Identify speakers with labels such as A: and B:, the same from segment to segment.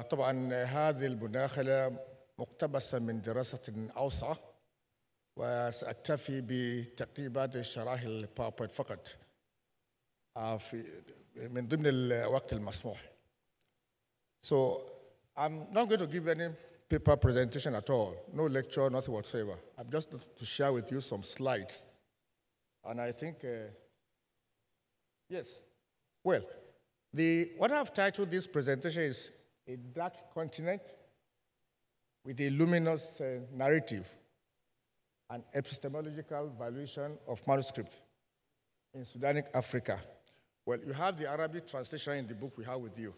A: طبعا هذه المداخلة مقتبسة من دراسة أوسع، وسأكتفي بتقديم بعض الشرائح الباوربوينت فقط من ضمن الوقت المسموح. So I'm not going to give any paper presentation at all, no lecture, nothing whatsoever. I'm just to share with you some slides. And I think, yes, well, what I've titled this presentation is A Dark Continent with a Luminous Narrative, an epistemological valuation of manuscript in Sudanic Africa. Well, you have the Arabic translation in the book we have with you.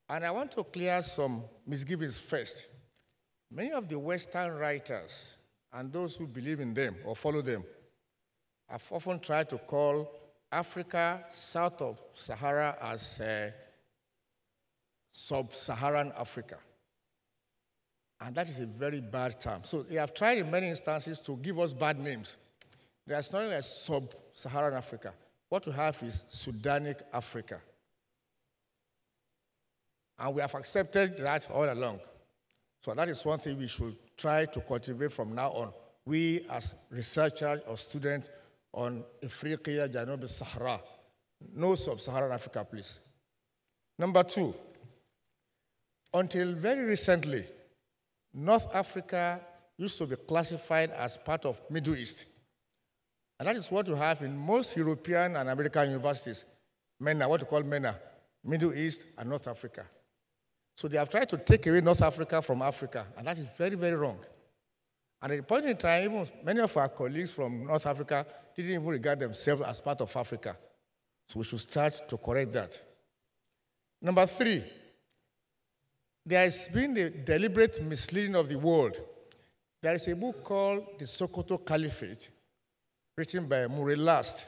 A: And I want to clear some misgivings first. Many of the Western writers and those who believe in them or follow them have often tried to call Africa south of Sahara as sub-Saharan Africa. And that is a very bad term. So they have tried in many instances to give us bad names. There's nothing like sub-Saharan Africa. What we have is Sudanic Africa. And we have accepted that all along. So that is one thing we should try to cultivate from now on. We as researchers or students on Ifriqiya, Janob, Sahara. No sub-Saharan Africa, please. Number two, until very recently, North Africa used to be classified as part of Middle East. And that is what you have in most European and American universities. MENA, what you call MENA, Middle East and North Africa. So they have tried to take away North Africa from Africa, and that is very, very wrong. And at the point in time, even many of our colleagues from North Africa didn't even regard themselves as part of Africa. So we should start to correct that. Number three, there has been a deliberate misleading of the world. There is a book called The Sokoto Caliphate, written by Murray Last.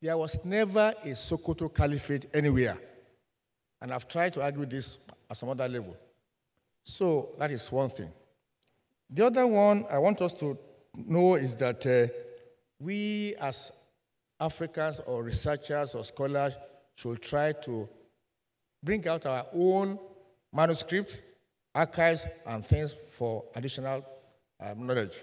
A: There was never a Sokoto Caliphate anywhere. And I've tried to argue this at some other level. So that is one thing. The other one I want us to know is that we as Africans or researchers or scholars should try to bring out our own manuscripts, archives, and things for additional knowledge.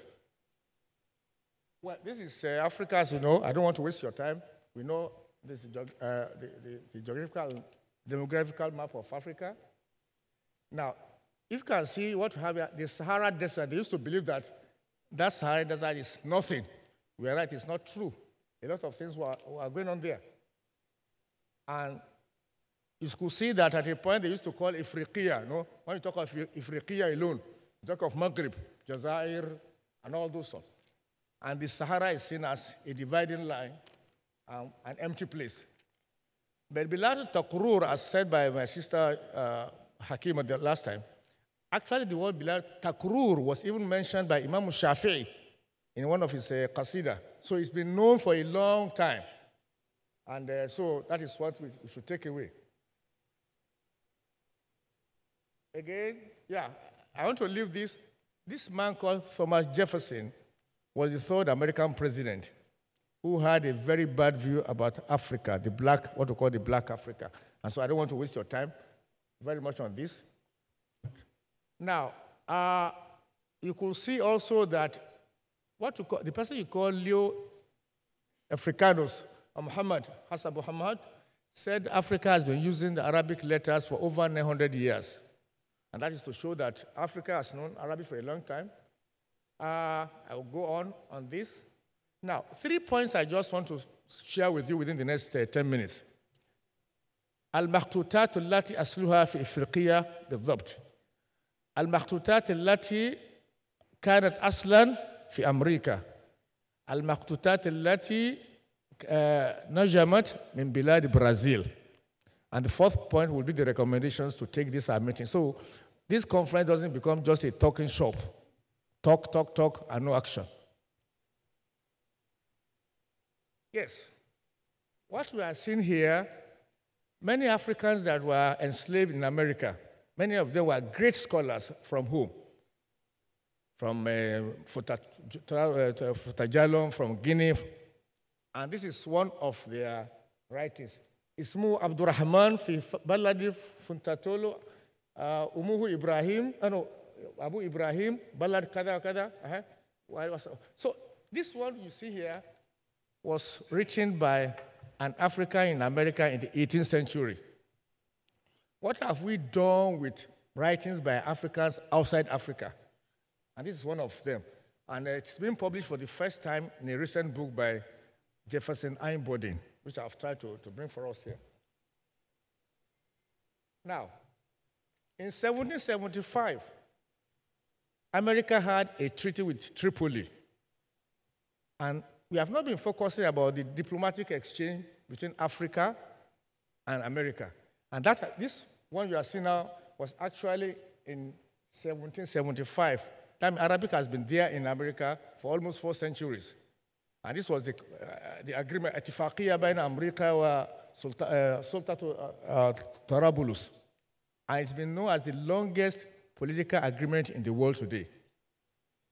A: Well, this is Africa, as you know. I don't want to waste your time. We know this is the geographical, demographical map of Africa. Now, if you can see what we have here, the Sahara Desert, they used to believe that that Sahara Desert is nothing. We are right, it's not true. A lot of things were going on there. And you could see that at a point they used to call Ifriqiya, no? When you talk of Ifriqiya alone, you talk of Maghreb, Jazair, and all those stuff. And the Sahara is seen as a dividing line, an empty place. But Bilal Takrur, as said by my sister Hakima the last time, actually the word Bilal Takrur was even mentioned by Imam Shafi'i in one of his qasida. So it's been known for a long time. And so that is what we should take away. Again, yeah, I want to leave this. This man called Thomas Jefferson was the third American president who had a very bad view about Africa, the black, what we call the black Africa. And so I don't want to waste your time very much on this. Now, you could see also that the person you call Leo Africanus, Muhammad, Hassan Muhammad, said Africa has been using the Arabic letters for over 900 years. And that is to show that Africa has known Arabic for a long time. I will go on this. Now, 3 points I just want to share with you within the next 10 minutes. المخطوطات التي أصلها في إفريقيا بالضبط. المخطوطات التي كانت أصلاً في أمريكا. المخطوطات التي نجمت من بلاد برازيل. And the fourth point will be the recommendations to take this meeting. So this conference doesn't become just a talking shop. Talk, talk, talk, and no action. Yes. What we are seeing here, many Africans that were enslaved in America, many of them were great scholars from whom? From Futajalon, from Guinea. And this is one of their writings. اسمه عبد الرحمن في بلد فونتاتولو أمه إبراهيم أبو إبراهيم بلد كذا وكذا. So this one you see here was written by an African in America in the 18th century. What have we done with writings by Africans outside Africa? And this is one of them. And it's been published for the first time in a recent book by Jefferson Einboding, which I've tried to bring for us here. Now, in 1775, America had a treaty with Tripoli. And we have not been focusing about the diplomatic exchange between Africa and America. And this one you are seeing now was actually in 1775. That means Arabic has been there in America for almost 4 centuries. And this was the agreement, اتفاقية بين أمريكا وسلطة طرابلس. And it's been known as the longest political agreement in the world today.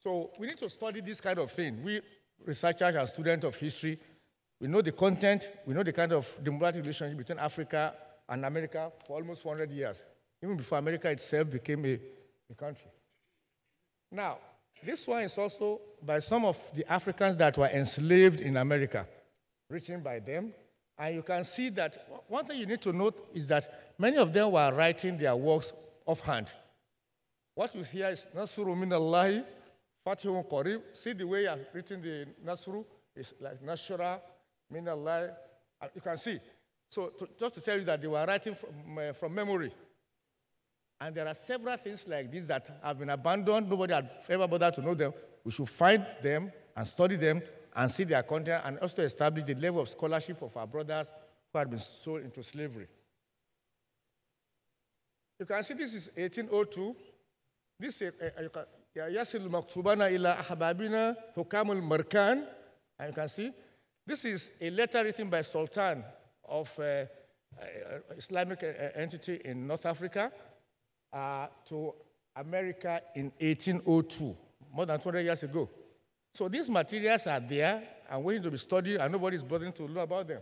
A: So we need to study this kind of thing. We researchers and students of history, we know the content, we know the kind of diplomatic relationship between Africa and America for almost 400 years, even before America itself became a country. Now, this one is also by some of the Africans that were enslaved in America, written by them. And you can see that one thing you need to note is that many of them were writing their works offhand. What you hear is Nasru min Allahi, Fatihun Qarib. See the way you have written the Nasru, it's like Nashra min Allahi. You can see. So just to tell you that they were writing from memory. And there are several things like this that have been abandoned. Nobody had ever bothered to know them. We should find them and study them and see their content and also establish the level of scholarship of our brothers who had been sold into slavery. You can see this is 1802. This is يصل مكتوبنا إلى أحبابنا حكام المركان. And you can see this is a letter written by Sultan of Islamic entity in North Africa to America in 1802, more than 200 years ago. So these materials are there and waiting to be studied, and nobody is bothering to learn about them.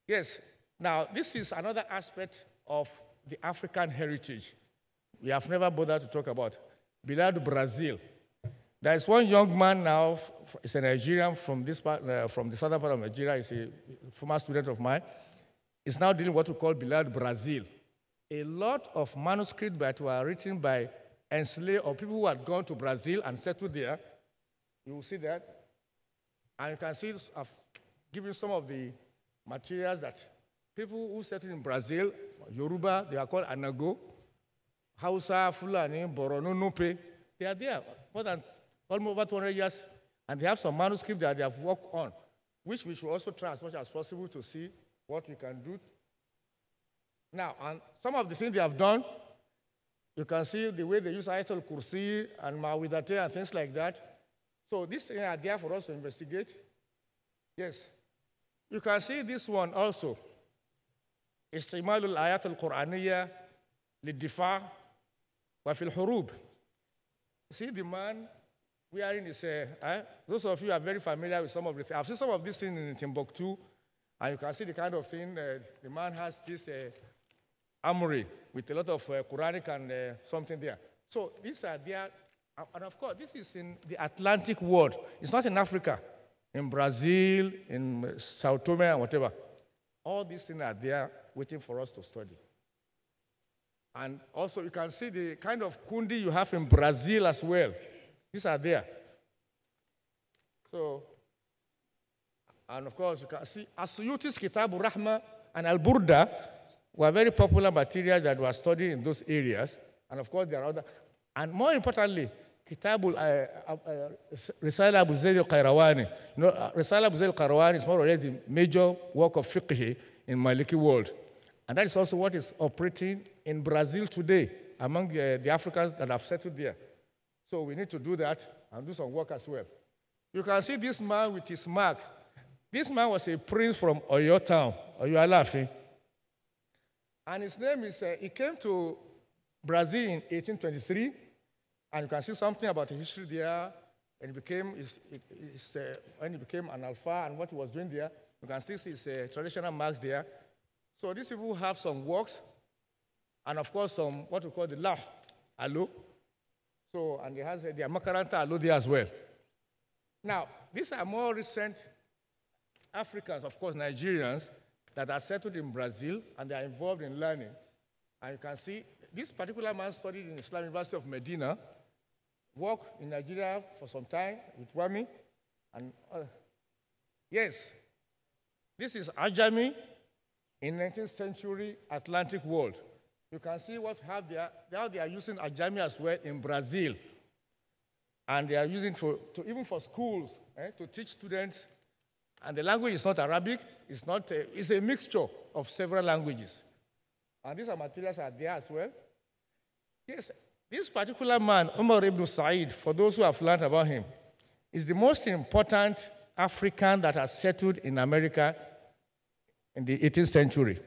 A: Yes, now this is another aspect of the African heritage we have never bothered to talk about. Bilad Brazil. There is one young man now, he's a Nigerian from this part, from the southern part of Nigeria. He's a former student of mine. He's now doing what we call Bilad Brazil. A lot of manuscripts that were written by enslaved or people who had gone to Brazil and settled there. You will see that. And you can see I've given some of the materials that people who settled in Brazil, Yoruba, they are called Anago, Hausa, Fulani, Borono, Nupe. They are there more than almost over 200 years, and they have some manuscripts that they have worked on, which we should also try as much as possible to see what we can do. Now, and some of the things they have done, you can see the way they use Ayatul Kursi and Ma'widate and things like that. So these things are there for us to investigate. Yes. You can see this one also. استعمال الآيات القرآنية للدفاع وفي الحروب. See the man wearing his, those of you are very familiar with some of the things. I've seen some of these things in Timbuktu, and you can see the kind of thing the man has this armory with a lot of Quranic and something there. So these are there, and of course, this is in the Atlantic world. It's not in Africa, in Brazil, in Sao Tome, and whatever. All these things are there waiting for us to study. And also, you can see the kind of kundi you have in Brazil as well. These are there. So, and of course, you can see Asuyuti's Kitabu Rahma and Al-Burda were very popular materials that were studied in those areas. And of course, there are other. And more importantly, Kitabu Risala Abu Zayd al-Qayrawani. You know, Risala Abu Zayd al-Qayrawani is more or less the major work of fiqh in Maliki world. And that is also what is operating in Brazil today among the Africans that have settled there. So we need to do that and do some work as well. You can see this man with his mark. This man was a prince from Oyo town, Oyo Alafi. And his name is, he came to Brazil in 1823, and you can see something about the history there, and when he became an alpha and what he was doing there. You can still see his traditional marks there. So these people have some works, and of course some what we call the lah, alo. So, and they have their makaranta alo there as well. Now, these are more recent Africans, of course Nigerians, that are settled in Brazil, and they are involved in learning. And you can see this particular man studied in Islamic University of Medina, worked in Nigeria for some time with Wami, and yes, this is Ajami in 19th century Atlantic world. You can see how they are using Ajami as well in Brazil. And they are using even for schools, to teach students. And the language is not Arabic, it's a mixture of several languages. And these materials are there as well. Yes, this particular man, Umar ibn Sa'id, for those who have learned about him, is the most important African that has settled in America in the 18th century.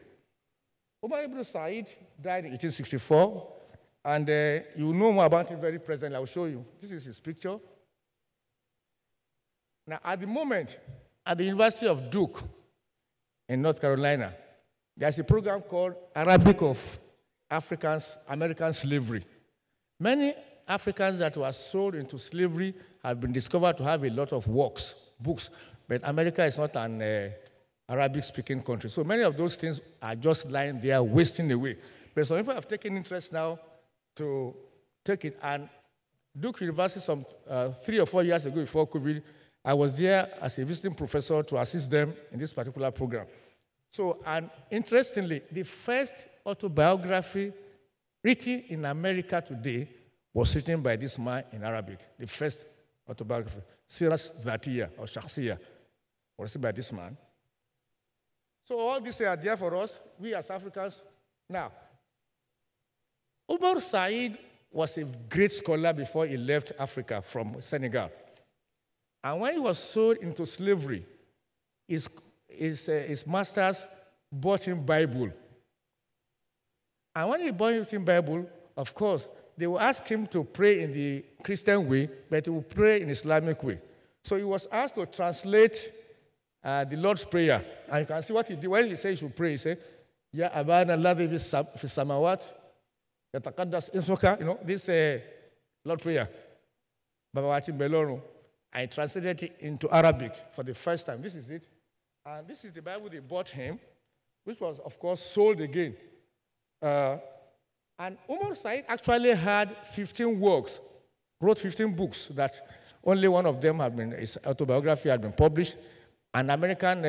A: Umar ibn Sa'id died in 1864, and you know more about him very presently. I will show you. This is his picture. Now, at the moment, at the University of Duke in North Carolina, there's a program called Arabic of American Slavery. Many Africans that were sold into slavery have been discovered to have a lot of books, but America is not an Arabic-speaking country. So many of those things are just lying there, wasting away. But some people have taken interest now to take it. And Duke University, some 3 or 4 years ago before COVID, I was there as a visiting professor to assist them in this particular program. So, and interestingly, the first autobiography written in America today was written by this man in Arabic, the first autobiography, Siras Dhatiya or Shakhsiya, was written by this man. So all these are there for us, we as Africans. Now, Umar Sa'id was a great scholar before he left Africa from Senegal. And when he was sold into slavery, his masters bought him Bible. And when he bought him Bible, of course, they will ask him to pray in the Christian way, but he will pray in Islamic way. So he was asked to translate the Lord's Prayer. And you can see what he did. When he said he should pray, he said, Ya Abana Alladhi fi samawat, yataqaddas ismuka, this Lord's Prayer. Babawati Belonu. I translated it into Arabic for the first time. This is it. And this is the Bible they bought him, which was, of course, sold again. And Umar Sa'id actually had 15 works, wrote 15 books that only one of them his autobiography had been published. An American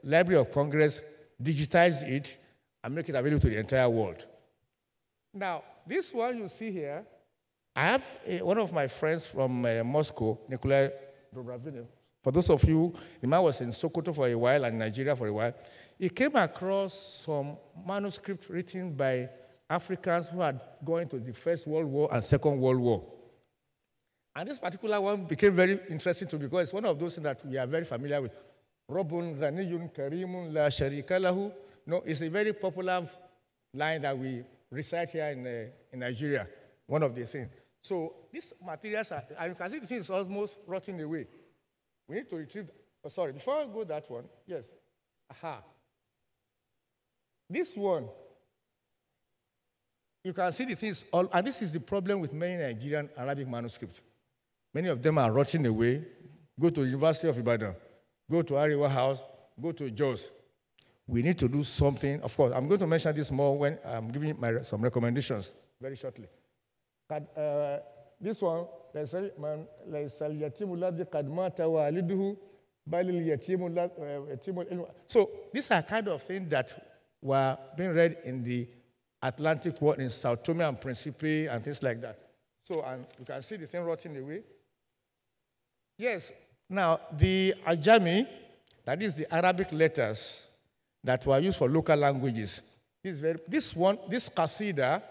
A: Library of Congress digitized it and make it available to the entire world. Now, this one you see here, I have one of my friends from Moscow, Nikolai Dobravin. For those of you, the man was in Sokoto for a while and Nigeria for a while. He came across some manuscripts written by Africans who had gone into the First World War and Second World War. And this particular one became very interesting to me because it's one of those things that we are very familiar with. Robun Ghaniyun Karimun La Sharika Lahu. No, it's a very popular line that we recite here in Nigeria, one of the things. So these materials are, and you can see the thing is almost rotting away. We need to retrieve, before I go that one, yes, This one, you can see the things, and this is the problem with many Nigerian Arabic manuscripts. Many of them are rotting away. Go to the University of Ibadan, go to Ariwa House, go to Jos. We need to do something. Of course, I'm going to mention this more when I'm giving some recommendations very shortly. This one, so these are kind of things that were being read in the Atlantic world, in Sao Tome and Principe and things like that. So, and you can see the thing rotting away. Yes, now the Ajami, that is the Arabic letters that were used for local languages. This qasida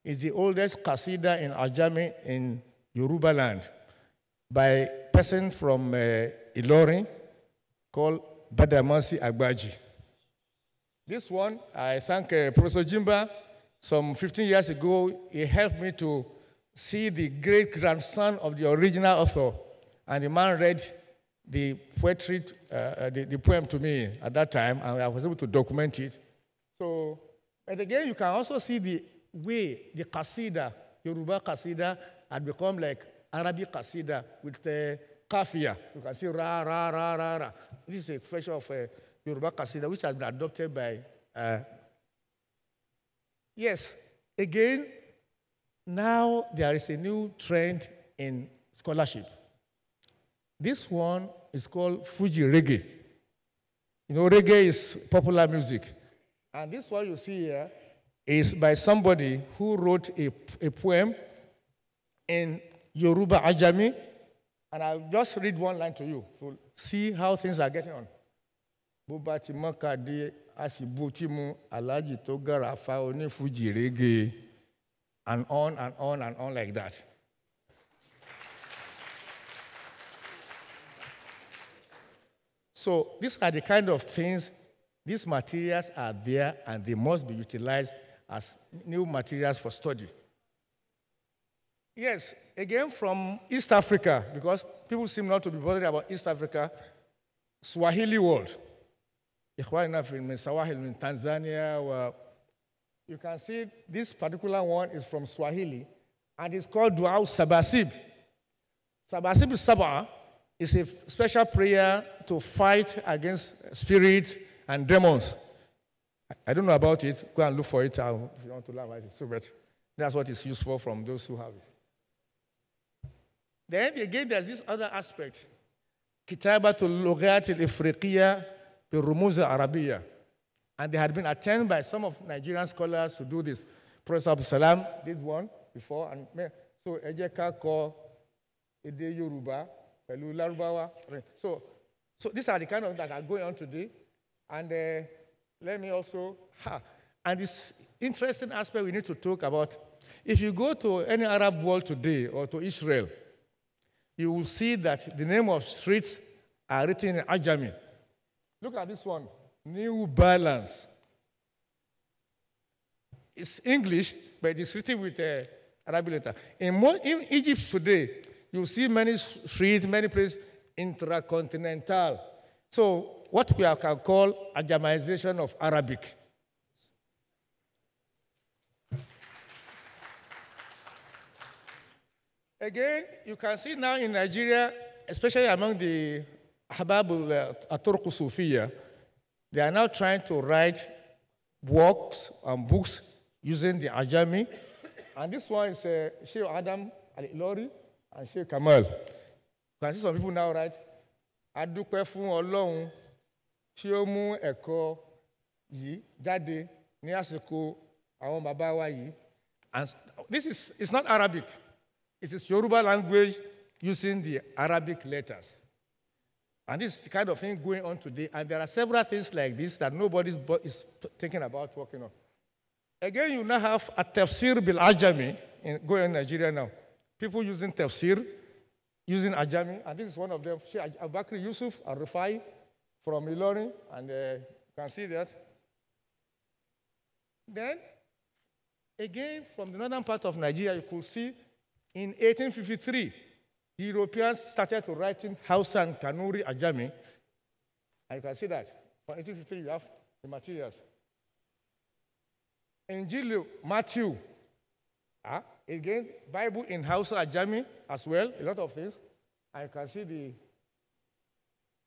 A: is the oldest qasida in Ajami in Yoruba land by a person from Ilorin called Badamasi Agbaji. This one, I thank Professor Jimba. Some 15 years ago, he helped me to see the great-grandson of the original author. And the man read the poetry, the poem to me at that time, and I was able to document it. So, and again, you can also see the way the qasida, Yoruba qasida, had become like Arabic qasida with the kafia. You can see ra, ra, ra, ra, ra. This is a feature of Yoruba qasida, which has been adopted by, yes, again, now there is a new trend in scholarship. This one is called Fuji Reggae. You know, reggae is popular music. And this one you see here is by somebody who wrote a poem in Yoruba Ajami. And I'll just read one line to you to see how things are getting on. Bubati makade asibutimu alaji togara faoni Fuji Reggae. And on and on and on like that. So these are the kind of things, these materials are there and they must be utilized as new materials for study. Yes, again from East Africa, because people seem not to be bothered about East Africa, Swahili world. In Tanzania, you can see this particular one is from Swahili, and it's called Dua Sabasib. Sabasib Sabah is a special prayer to fight against spirits and demons. I don't know about it. Go and look for it if you want to learn about it. So, but that's what it's used for from those who have it. Then again, there's this other aspect. Kitabatul Lughat al-Ifriqiya bi Rumuz al-Arabiyya. And they had been attended by some of Nigerian scholars to do this. Professor Abdul Salam did one before. And so, Ejeka ko Ede Yoruba, Pelu Larubawa. So these are the kind of that are going on today. And let me also, and this interesting aspect we need to talk about. If you go to any Arab world today or to Israel, you will see that the name of streets are written in Ajami. Look at this one. New Balance. It's English, but it's written with Arabic letter. In Egypt today, you see many streets, many places, intracontinental. So what we can call Ajamization of Arabic. Again, you can see now in Nigeria, especially among the Ahbab al-Turq Sufiya, they are now trying to write works and books using the Ajami. And this one is Sheikh Adam Al-Ilori and Sheikh Kamal. You can see some people now write, Adúpẹ́ fún Ọlọ́run tí ó mú ẹ̀kọ́ yìí jáde ní àsìkò àwọn bàbá wa yìí. And this is, it's not Arabic. It is Yoruba language using the Arabic letters. And this is the kind of thing going on today. And there are several things like this that nobody is thinking about working on. Again, you now have a tafsir bil Ajami going in Nigeria now. People using tafsir, using Ajami. And this is one of them, Sheikh Abakri Yusuf Al-Rufai from Ilorin. And you can see that. Then, again, from the northern part of Nigeria, you could see in 1853, the Europeans started to write in Hausa and Kanuri Ajami. And you can see that. From 1853, you have the materials. Injil Matthew. Again, Bible in Hausa Ajami as well, a lot of things. And you can see the...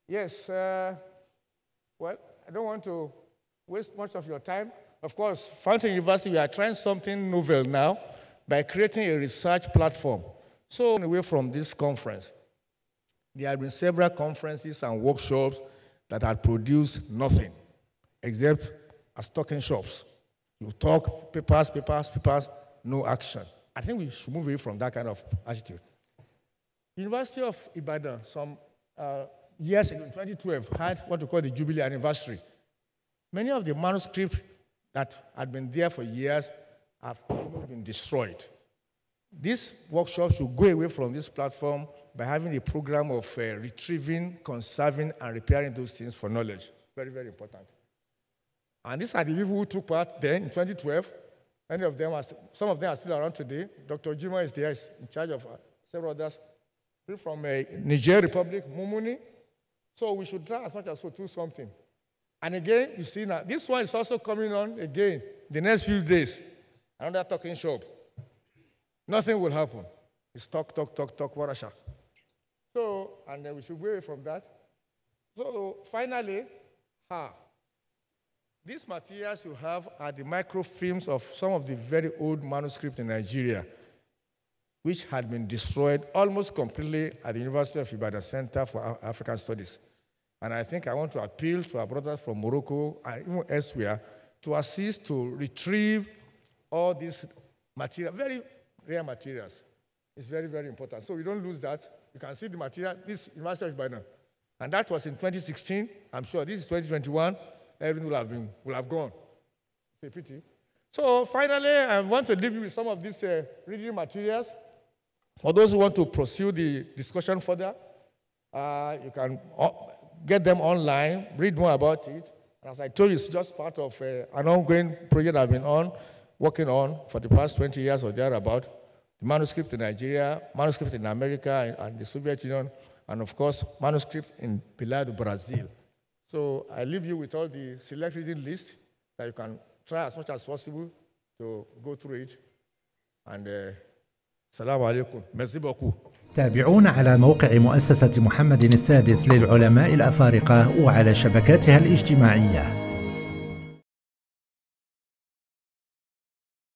A: Yes, well, I don't want to waste much of your time. Of course, Fountain University, we are trying something novel now by creating a research platform. So away from this conference, there have been several conferences and workshops that had produced nothing except as talking shops. You talk, papers, no action. I think we should move away from that kind of attitude. University of Ibadan, some years ago, in 2012, had what we call the Jubilee anniversary. Many of the manuscripts that had been there for years have been destroyed. This workshop should go away from this platform by having a program of retrieving, conserving, and repairing those things for knowledge. Very, very important. And these are the people who took part then in 2012. Many of them some of them are still around today. Dr. Juma is there, is in charge of several others. People from Niger Republic, Mumuni, So we should try as much as possible to do something. And again, you see now, this one is also coming on again the next few days. Another talking shop. Nothing will happen. It's talk, warasha. So, and then we should go away from that. So finally, these materials you have are the microfilms of some of the very old manuscripts in Nigeria, which had been destroyed almost completely at the University of Ibadan Center for African Studies. And I think I want to appeal to our brothers from Morocco and even elsewhere to assist to retrieve all these material, very rare materials. It's very, very important. So we don't lose that. You can see the material, this University of Ibadan. And that was in 2016. I'm sure this is 2021. Everything will have gone. It's a pity. So finally, I want to leave you with some of these reading materials. For those who want to pursue the discussion further, you can get them online, read more about it. And as I told you, it's just part of an ongoing project I've been working on for the past 20 years or thereabout. The manuscript in Nigeria, manuscript in America and the Soviet Union, and of course, manuscript in Brazil. So I leave you with all the select reading list that you can try as much as possible to go through it. And السلام عليكم. Merci beaucoup.
B: تابعونا على موقع مؤسسة محمد السادس للعلماء الأفارقة وعلى شبكاتها الاجتماعية.